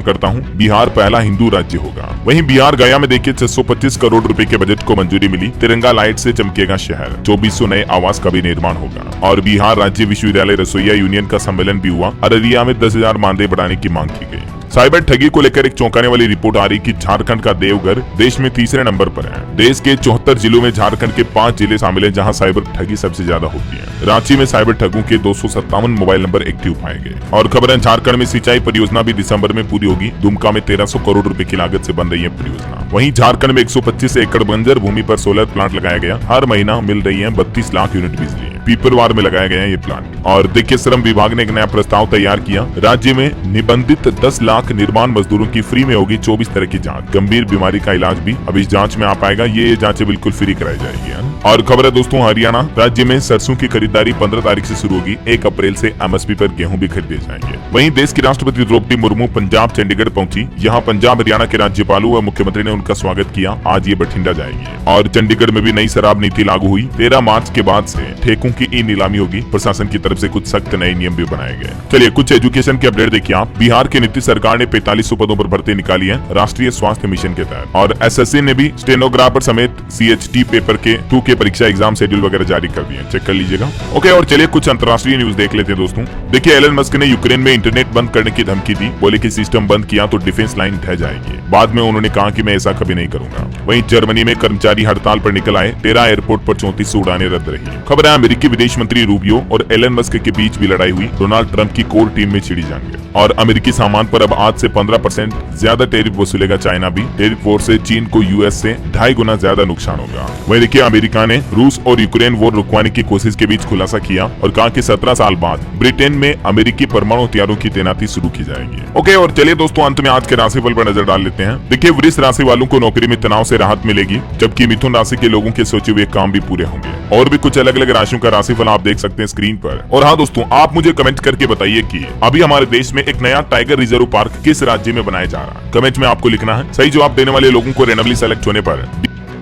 करता हूं, बिहार पहला हिंदू राज्य होगा। वहीं बिहार गया में देखिए 625 करोड़ रुपए के बजट को मंजूरी मिली, तिरंगा लाइट से चमकेगा शहर, 2400 नए आवास का भी निर्माण होगा। और बिहार राज्य विश्वविद्यालय रसोईया यूनियन का सम्मेलन भी हुआ, अररिया में 10,000 मानदेय बढ़ाने की मांग की गई। साइबर ठगी को लेकर एक चौंकाने वाली रिपोर्ट आ रही कि झारखंड का देवघर देश में तीसरे नंबर पर है। देश के 74 जिलों में झारखंड के 5 जिले शामिल हैं जहां साइबर ठगी सबसे ज्यादा होती है। रांची में साइबर ठगों के 257 मोबाइल नंबर एक्टिव पाए गए। और खबर है झारखंड में सिंचाई परियोजना भी दिसंबर में पूरी होगी। दुमका में 1300 करोड़ रुपए की लागत से बन रही है परियोजना। वहीं झारखंड में 125 एकड़ बंजर भूमि पर सोलर प्लांट लगाया गया, हर महीना मिल रही है 32 लाख यूनिट बिजली। पीपरवार में लगाया गया है ये प्लांट। और देखिए श्रम विभाग ने एक नया प्रस्ताव तैयार किया, राज्य में निबंधित 10 लाख निर्माण मजदूरों की फ्री में होगी 24 तरह की जांच, गंभीर बीमारी का इलाज भी अब इस जांच में आ पाएगा। ये जांचें बिल्कुल फ्री कराई जाएगी। और खबर है दोस्तों हरियाणा राज्य में सरसों की खरीदारी 15 तारीख से शुरू होगी, 1 अप्रैल से एमएसपी पर गेहूं भी खरीदे जाएंगे। वहीं देश की राष्ट्रपति द्रौपदी मुर्मू पंजाब चंडीगढ़ पहुंची, यहाँ पंजाब हरियाणा के राज्यपालों व मुख्यमंत्री ने उनका स्वागत किया। आज ये बठिंडा जाएंगे। और चंडीगढ़ में भी नई शराब नीति लागू हुई, 13 मार्च के बाद से ठेकों की ई नीलामी होगी, प्रशासन की तरफ से कुछ सख्त नए नियम भी बनाए गए। चलिए कुछ एजुकेशन के अपडेट देखिए आप। बिहार की नीतीश सरकार ने 4500 पदों पर भर्ती निकाली है राष्ट्रीय स्वास्थ्य मिशन के तहत। और एसएससी ने भी स्टेनोग्राफर समेत सीएचटी पेपर के 2 के परीक्षा एग्जाम शेड्यूल वगैरह जारी कर दिए, चेक कर लीजिएगा। ओके और चलिए कुछ अंतर्राष्ट्रीय न्यूज देख लेते हैं दोस्तों। देखिए एलन मस्क ने यूक्रेन में इंटरनेट बंद करने की धमकी दी, बोले कि सिस्टम बंद किया तो डिफेंस लाइन ढह जाएगी। बाद में उन्होंने कहा कि मैं ऐसा कभी नहीं करूंगा। वहीं जर्मनी में कर्मचारी हड़ताल पर निकल आए, 13 एयरपोर्ट पर 34 उड़ानें रद्द रही। खबर है अमेरिकी विदेश मंत्री रूबियो और एलन मस्क के बीच भी लड़ाई हुई, डोनाल्ड ट्रंप की कोर टीम में छिड़ी जंग। और अमेरिकी सामान पर अब आज से 15% ज्यादा टैरिफ वसूलेगा चाइना भी। टैरिफ वॉर से चीन को यूएस से 2.5 गुना ज्यादा नुकसान होगा। वहीं देखिए अमेरिका ने रूस और यूक्रेन वॉर रुकवाने की कोशिश के बीच खुलासा किया और कहा कि 17 साल बाद ब्रिटेन में अमेरिकी परमाणु हथियारों की तैनाती शुरू की जाएगी। ओके और चलिए दोस्तों अंत में आज के राशिफल पर नजर डाल लेते हैं। देखिए वृष राशि वालों को नौकरी में तनाव से राहत मिलेगी, जबकि मिथुन राशि के लोगों के सोचे हुए काम भी पूरे होंगे। और भी कुछ अलग अलग राशियों का राशिफल आप देख सकते हैं स्क्रीन पर। और हाँ दोस्तों आप मुझे कमेंट करके बताइए कि अभी हमारे देश में एक नया टाइगर रिजर्व पार्क किस राज्य में बनाया जा रहा है। कमेंट में आपको लिखना है। सही जवाब देने वाले लोगों को रैंडमली सेलेक्ट होने पर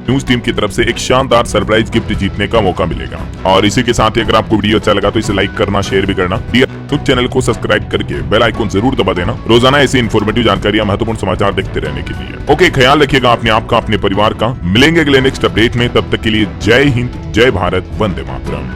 न्यूज टीम की तरफ से एक शानदार सरप्राइज गिफ्ट जीतने का मौका मिलेगा। और इसी के साथ ही अगर आपको वीडियो अच्छा लगा तो इसे लाइक करना, शेयर भी करना, न्यूज चैनल को सब्सक्राइब करके बेल आइकन जरूर दबा देना, रोजाना ऐसी इन्फॉर्मेटिव जानकारियां, महत्वपूर्ण समाचार देखते रहने के लिए। ओके ख्याल रखिएगा अपने आप का, अपने परिवार का। मिलेंगे अगले नेक्स्ट अपडेट में, तब तक के लिए जय हिंद, जय भारत, वंदे मातरम।